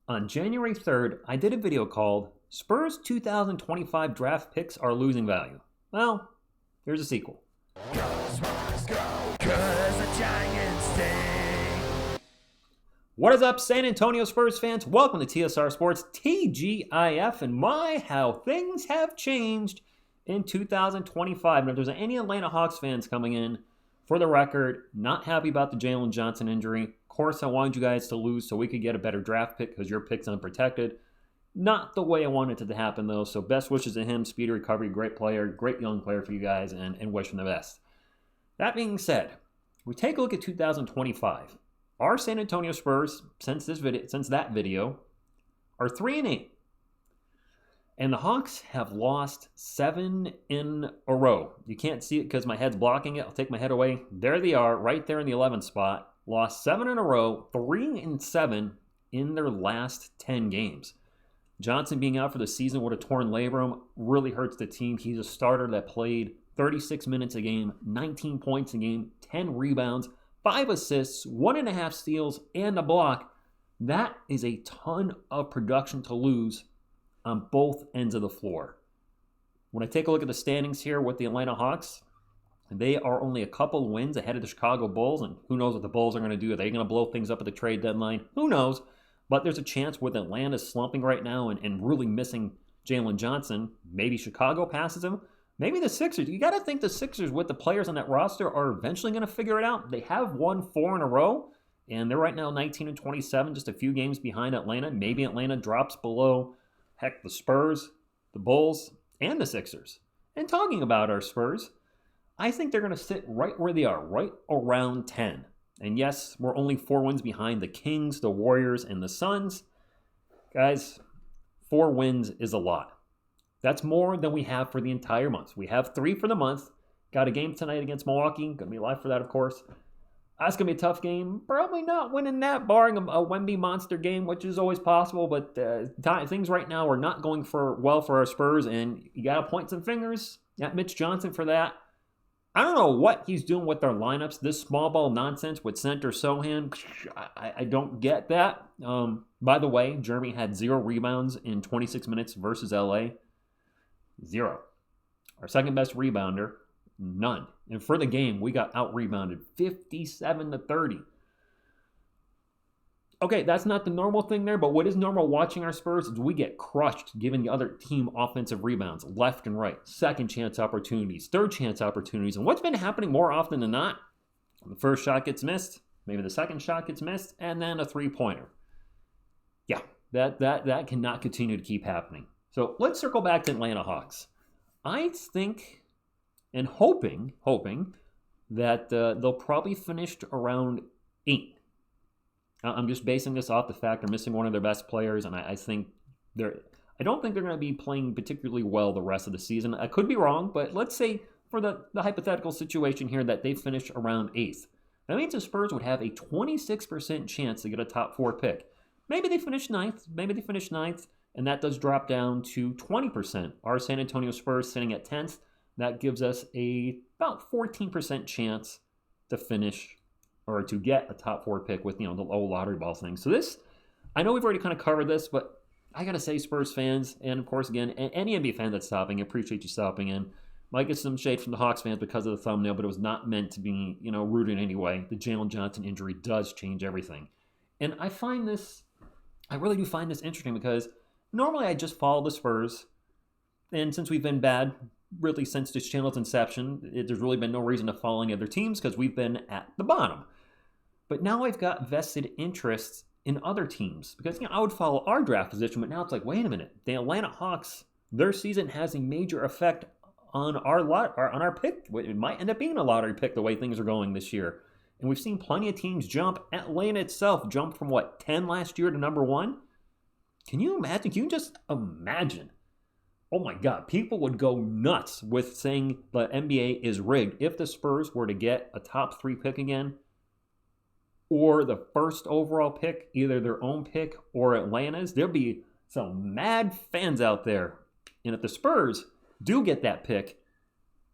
On January 3rd, I did a video called Spurs 2025 Draft Picks Are Losing Value. Well, here's a sequel. What is up, San Antonio Spurs fans? Welcome to TSR Sports TGIF, and my, how things have changed in 2025. And if there's any Atlanta Hawks fans coming in, for the record, not happy about the Jalen Johnson injury. Of course, I wanted you guys to lose so we could get a better draft pick because your pick's unprotected. Not the way I wanted it to happen, though, so best wishes to him. Speedy recovery, great player, great young player for you guys, and wish him the best. That being said, we take a look at 2025. Our San Antonio Spurs, since that video, are 3-8. And the Hawks have lost 7 in a row. You can't see it because my head's blocking it. I'll take my head away. There they are, right there in the 11th spot. Lost 7 in a row, 3-7 in their last 10 games. Johnson being out for the season with a torn labrum really hurts the team. He's a starter that played 36 minutes a game, 19 points a game, 10 rebounds, 5 assists, 1.5 steals, and a block. That is a ton of production to lose on both ends of the floor. When I take a look at the standings here with the Atlanta Hawks, they are only a couple wins ahead of the Chicago Bulls, and who knows what the Bulls are going to do. Are they going to blow things up at the trade deadline? Who knows? But there's a chance with Atlanta slumping right now and really missing Jalen Johnson. Maybe Chicago passes him. Maybe the Sixers. You got to think the Sixers, with the players on that roster, are eventually going to figure it out. They have won 4 in a row, and they're right now 19-27, just a few games behind Atlanta. Maybe Atlanta drops below, heck, the Spurs, the Bulls, and the Sixers. And talking about our Spurs, I think they're going to sit right where they are, right around 10. And yes, we're only 4 wins behind the Kings, the Warriors, and the Suns. Guys, 4 wins is a lot. That's more than we have for the entire month. We have 3 for the month. Got a game tonight against Milwaukee. Going to be live for that, of course. That's going to be a tough game. Probably not winning that, barring a Wemby monster game, which is always possible. But things right now are not going well for our Spurs, and you got to point some fingers at Mitch Johnson for that. I don't know what he's doing with their lineups. This small ball nonsense with center Sohan, I don't get that. By the way, Jeremy had 0 rebounds in 26 minutes versus LA. 0. Our second best rebounder, none. And for the game, we got out-rebounded 57-30. Okay, that's not the normal thing there, but what is normal watching our Spurs is we get crushed giving the other team offensive rebounds left and right. Second chance opportunities, third chance opportunities. And what's been happening more often than not? The first shot gets missed, maybe the second shot gets missed, and then a three-pointer. Yeah, that cannot continue to keep happening. So let's circle back to Atlanta Hawks. I think and hoping that they'll probably finish around 8. I'm just basing this off the fact they're missing one of their best players, and I don't think they're going to be playing particularly well the rest of the season. I could be wrong, but let's say for the hypothetical situation here that they finish around 8th. That means the Spurs would have a 26% chance to get a top 4 pick. Maybe they finish 9th, and that does drop down to 20%. Our San Antonio Spurs sitting at 10th. That gives us about 14% chance to finish or to get a top 4 pick with, the low lottery ball thing. So this, I know we've already kind of covered this, but I got to say, Spurs fans, and of course, again, any NBA fan that's stopping, I appreciate you stopping in. Might get some shade from the Hawks fans because of the thumbnail, but it was not meant to be, rude in any way. The Jalen Johnson injury does change everything. And I really do find this interesting because normally I just follow the Spurs, and since we've been bad, really since this channel's inception, there's really been no reason to follow any other teams because we've been at the bottom. But now I've got vested interests in other teams because I would follow our draft position, but now it's like, wait a minute, the Atlanta Hawks, their season has a major effect on our pick. It might end up being a lottery pick the way things are going this year. And we've seen plenty of teams jump. Atlanta itself jumped from 10 last year to number 1. Can you imagine? Can you just imagine? Oh my God, people would go nuts with saying the NBA is rigged if the Spurs were to get a top 3 pick again, or the first overall pick, either their own pick or Atlanta's. There'll be some mad fans out there. And if the Spurs do get that pick,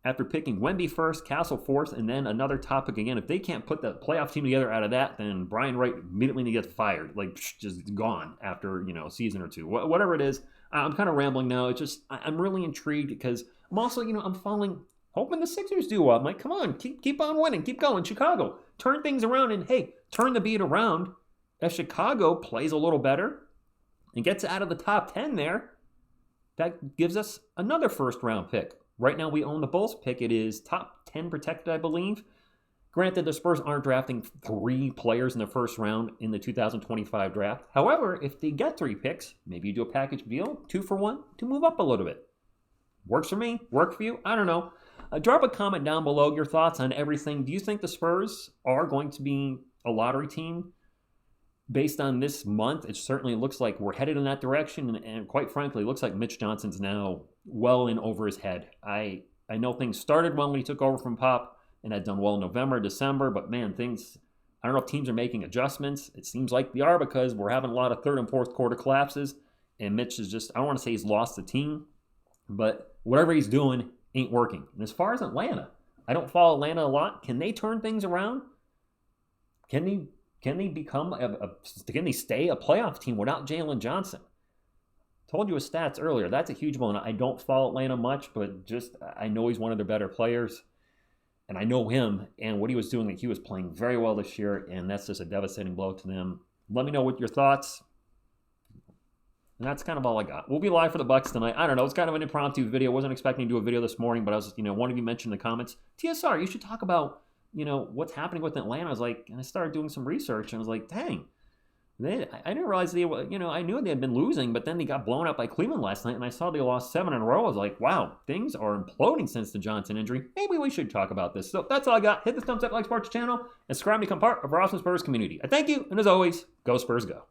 after picking Wemby first, Castle fourth, and then another top pick again. If they can't put the playoff team together out of that, then Brian Wright immediately gets fired, like just gone after a season or two. Whatever it is, I'm kind of rambling now. It's just I'm really intrigued because I'm also I'm following, hoping the Sixers do well. I'm like, come on, keep on winning, keep going, Chicago, turn things around, and hey, turn the beat around. If Chicago plays a little better and gets out of the top 10 there, that gives us another first round pick. Right now, we own the Bulls pick. It is top 10 protected, I believe. Granted, the Spurs aren't drafting 3 players in the first round in the 2025 draft. However, if they get 3 picks, maybe you do a package deal, 2 for 1, to move up a little bit. Works for me, work for you, I don't know. Drop a comment down below, your thoughts on everything. Do you think the Spurs are going to be a lottery team? Based on this month, it certainly looks like we're headed in that direction. And quite frankly, it looks like Mitch Johnson's now well in over his head. I know things started well when he took over from Pop and had done well in November, December. But man, I don't know if teams are making adjustments. It seems like they are because we're having a lot of third and fourth quarter collapses. And Mitch is just, I don't want to say he's lost the team, but whatever he's doing ain't working. And as far as Atlanta, I don't follow Atlanta a lot. Can they turn things around? Can they become can they stay a playoff team without Jalen Johnson? Told you his stats earlier. That's a huge one. I don't follow Atlanta much, but just I know he's one of their better players. And I know him and what he was doing. He was playing very well this year, and that's just a devastating blow to them. Let me know what your thoughts. And that's kind of all I got. We'll be live for the Bucks tonight. I don't know. It's kind of an impromptu video. Wasn't expecting to do a video this morning, but I was, one of you mentioned in the comments, TSR, you should talk about what's happening with Atlanta. I was like, and I started doing some research, and I was like, dang, I didn't realize I knew they had been losing, but then they got blown out by Cleveland last night, and I saw they lost 7 in a row. I was like, wow, things are imploding since the Johnson injury. Maybe we should talk about this. So that's all I got. Hit the thumbs up, like Sports channel, and subscribe to become part of our awesome Spurs community. I thank you, and as always, go Spurs, go.